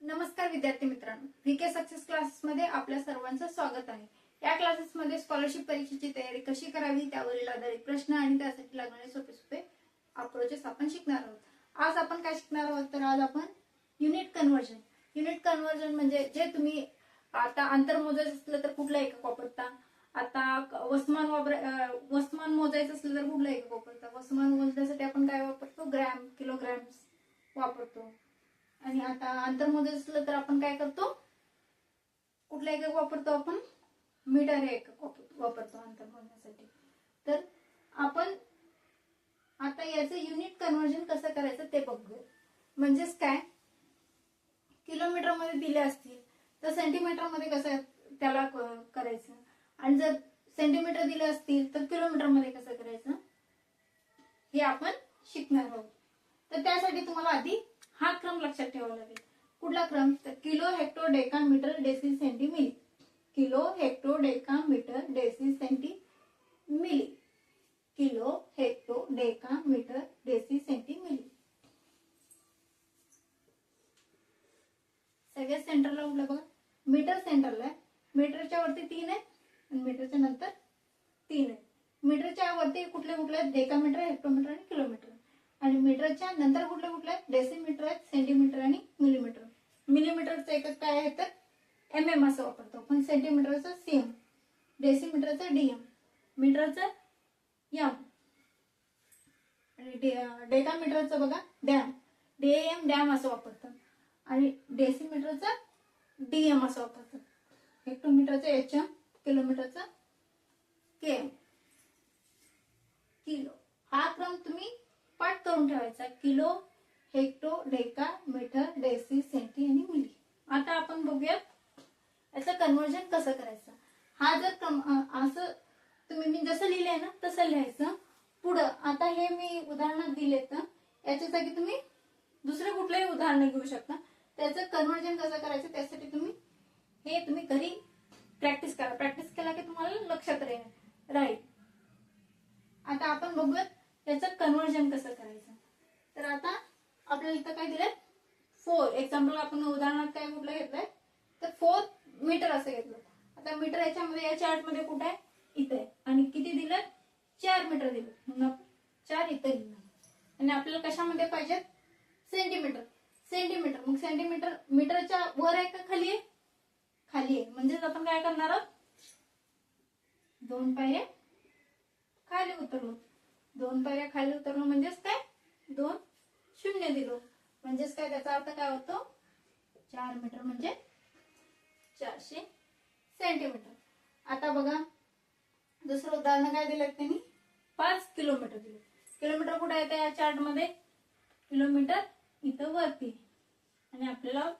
नमस्कार विद्यार्थी मित्रांनो, व्हीके सक्सेस क्लासेसमध्ये आपल्या सर्वांचं स्वागत आहे। या क्लासेसमध्ये स्कॉलरशिप परीक्षेची तयारी कशी करावी त्यावरील आधारित प्रश्न आणि त्यासाठी लागणारे सोपे सोपे अप्रोचेस आपण शिकणार आहोत। आज आपण काय शिकणार आहोत तर आज आपण युनिट कन्व्हर्जन म्हणजे जे तुम्ही आता अंतर मोजायचं असलं तर कुठला एकक वापरता, आता वस्तुमान मोजायचं असलं तर कुठला एकक वापरता। वस्तुमान मोजण्यासाठी आपण काय वापरतो, ग्रॅम, किलोग्रॅम्स वापरतो। आणि आता अंतर मोजायचं असलं तर आपण काय करतो, कुठला एकक वापरतो, आपण मीटर हे एकक वापरतो अंतर मोजण्यासाठी। तर आपण आता याचं युनिट कन्व्हर्जन कसं करायचं ते बघूया। म्हणजेच काय, किलोमीटर मध्ये दिले असतील तर सेंटीमीटर मध्ये कसं त्याला करायचं, आणि जर सेंटीमीटर दिले असतील तर किलोमीटर मध्ये कसं करायचं हे आपण शिकणार आहोत। तर त्यासाठी तुम्हाला आधी हा क्रम लक्षात ठेवावा लागेल। कुठला क्रम तर kilo, hecto, deca, metre, deci, centi, milli. Kilo, hecto, deca, metre, deci, centi, milli. Kilo, hecto, deca, metre, deci, centi, milli. सगळ्यात सेंटरला कुठलं बघा, मीटर सेंटरला आहे। मीटरच्या वरती 3 आहे आणि मीटरच्या नंतर 3 आहे। मीटरच्या वरती कुठले कुठले आहेत, डेकामीटर, हेक्टोमीटर आणि किलोमीटर। आणि मीटरच्या नंतर कुठले कुठले आहेत, डेसिमीटर आहेत, सेंटीमीटर आणि मिलीमीटर। मिलीमीटरचं एकक काय आहे तर एमएम असं वापरतो, पण सेंटीमीटरचं सीएम, डेसिमीटरचं डीएम, मीटरचं एम, आणि डेकामीटरचं बघा डॅम, डीएम डॅम असं वापरतात, आणि डेसिमीटरचं डीएम असं वापरतात, हेक्टोमीटरचं एचएम, किलोमीटरचं केएम। किलो हा क्रम तुम्ही पाठ करून ठेवायचा, kilo, hecto, deca, metre, deci, centi आणि मिली। आता आपण बघूया याचं कन्व्हर्जन कसं करायचं। हा जर असं तुम्ही मी जसं लिहिलंय ना तसं लिहायचं पुढं। आता हे मी उदाहरणात दिले तर याच्या जागी तुम्ही दुसरे कुठलेही उदाहरण घेऊ शकता। त्याचं कन्व्हर्जन कसं करायचं त्यासाठी तुम्ही घरी प्रॅक्टिस करा। प्रॅक्टिस केला की तुम्हाला लक्षात राहील। आता आपण बघूया त्याचं कन्व्हर्जन कसं करायचं। तर आता आपल्याला इथं काय दिलंय, 4 एक्झाम्पल आपण उदाहरणात काय कुठलं घेतलंय तर 4 मीटर असं घेतलं। आता मीटर याच्यामध्ये या चार्ट मध्ये कुठे आहे, इथे, आणि किती दिलं, 4 मीटर दिलं, म्हणून 4 इथे लिहिलं। आणि आपल्याला कशामध्ये पाहिजे, सेंटीमीटर। मग सेंटीमीटर मीटरच्या वर आहे का खाली आहे, खाली आहे। म्हणजेच आपण काय करणार आहोत, 2 पायऱ्या खाली उतरलो। 2 पायऱ्या खाली उतरलो म्हणजेच काय, 2 शून्य दिलो, म्हणजेच काय त्याचा अर्थ काय होतो, 4 मीटर म्हणजे 400 सेंटीमीटर। आता बघा दुसरं उदाहरण काय दिलं त्यांनी, 5 किलोमीटर दिलं। किलोमीटर कुठे येतं या चार्ट मध्ये, किलोमीटर इथं वरती, आणि आपल्याला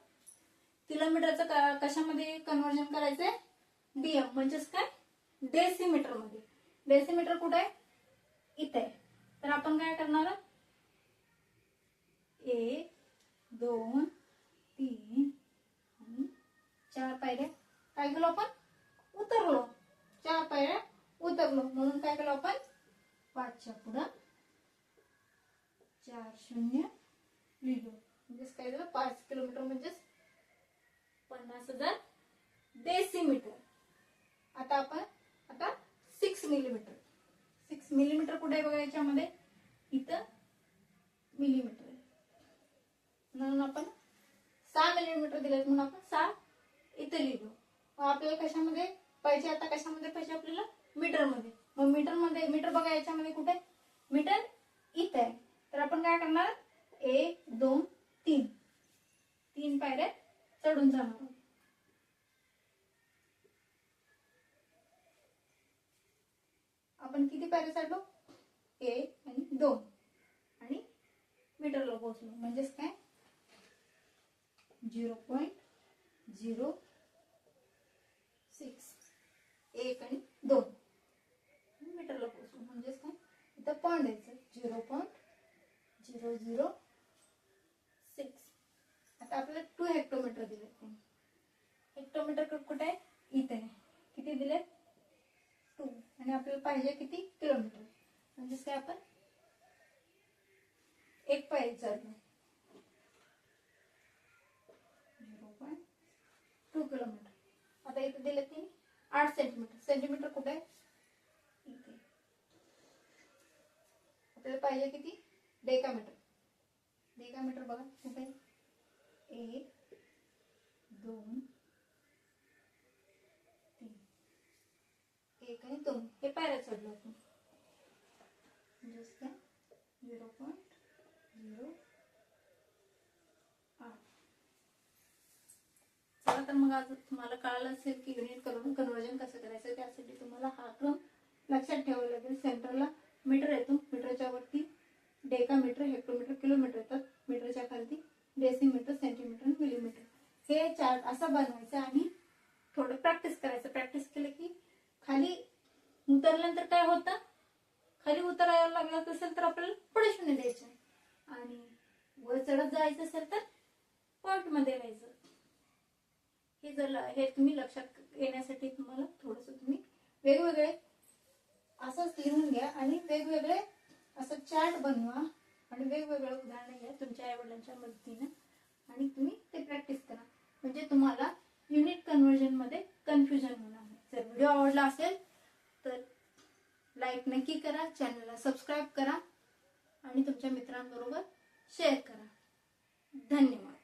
किलोमीटरचं कशामध्ये कन्व्हर्जन करायचंय, डीएम म्हणजेच काय, डेसिमीटर मध्ये। डेसिमीटर कुठे आहे, इथे। तर आपण काय करणार, 1 2 3 आणि 4 पायऱ्या काय केलो आपण, उतरलो। 4 पायऱ्या उतरलो, म्हणून काय केलं आपण, 5च्या पुढं 4 शून्य लिहिलो। म्हणजेच काय झालं, 5 किलोमीटर म्हणजेच 50,000 डेसिमीटर। आता आपण 6 मिलीमीटर, 6 मिलीमीटर कुठे आहे बघा याच्यामध्ये, इथं मिलीमीटर आहे, म्हणून आपण 6 मिलीमीटर दिले, म्हणून आपण 6 इथे लिहिलो। आपल्याला कशामध्ये पाहिजे, आता कशामध्ये पाहिजे आपल्याला, मीटर मध्ये। मग मीटर बघा याच्यामध्ये कुठे, मीटर इथे आहे। तर आपण काय करणार, 1 2 3 पायऱ्या चढून जाणार आहोत। आपण किती पायऱ्या चढलो, 1 आणि 2, आणि मीटरला पोहोचलो, म्हणजेच काय 0.06, 1 आणि 2 मीटरला पोहोचलो, म्हणजेच काय इथं पॉइंट द्यायचं, 0.006। आता आपल्याला 2 हेक्टोमीटर दिले, हेक्टोमीटर कुठे आहे, इथे, किती दिले, 2, आणि आपल्याला पाहिजे किती, किलोमीटर, म्हणजेच काय आपण 1 पायरी चढलो, 0.2 किलोमीटर. आता इथे दिले ते 8 सेंटीमीटर. सेंटीमीटर कुठे आहे? इथे. आपल्याला पाहिजे किती? डेकामीटर. डेकामीटर बघा कुठे? 1 2 3. 1 आणि 2 हे पायऱ्या चढलो आपण. जस्ट 0.08. चला तर मग आज तुम्हाला कळालं असेल की युनिट कन्वर्जन कसं करायचं. त्यासाठी तुम्हाला हा क्रम लक्षात ठेवावा लागेल. सेंटरला मीटर येतो, मीटरच्या वरती डेकामीटर, हेक्टोमीटर, किलोमीटर येतात, मीटरच्या खाली डेसिमीटर, सेंटीमीटर, मिलीमीटर. हे चार्ट असं बनवायचं आणि थोडं प्रॅक्टिस करायचं. प्रॅक्टिस केलं की खाली उतरल्यानंतर काय होतं, खाली उतरायला लागलं असेल तर आपल्याला पुढे शून्य द्यायचं आणि वर चढत जायचं असेल तर पॉइंट मध्ये राहायचं. हे तुम्ही लक्षात येण्यासाठी तुम्हाला थोडस तुम्ही वेगवेगळे असंच लिहून घ्या आणि वेगवेगळे असं चार्ट बनवा आणि वेगवेगळे उदाहरण घ्या तुमच्या आईवडिलांच्या मदतीने आणि तुम्ही ते प्रॅक्टिस करा. म्हणजे तुम्हाला युनिट कन्वर्जन मध्ये कन्फ्युजन होणार नाही. जर व्हिडिओ आवडला असेल तर लाईक नक्की करा, चॅनलला सबस्क्राईब करा आणि तुमच्या मित्रांबरोबर शेअर करा. धन्यवाद.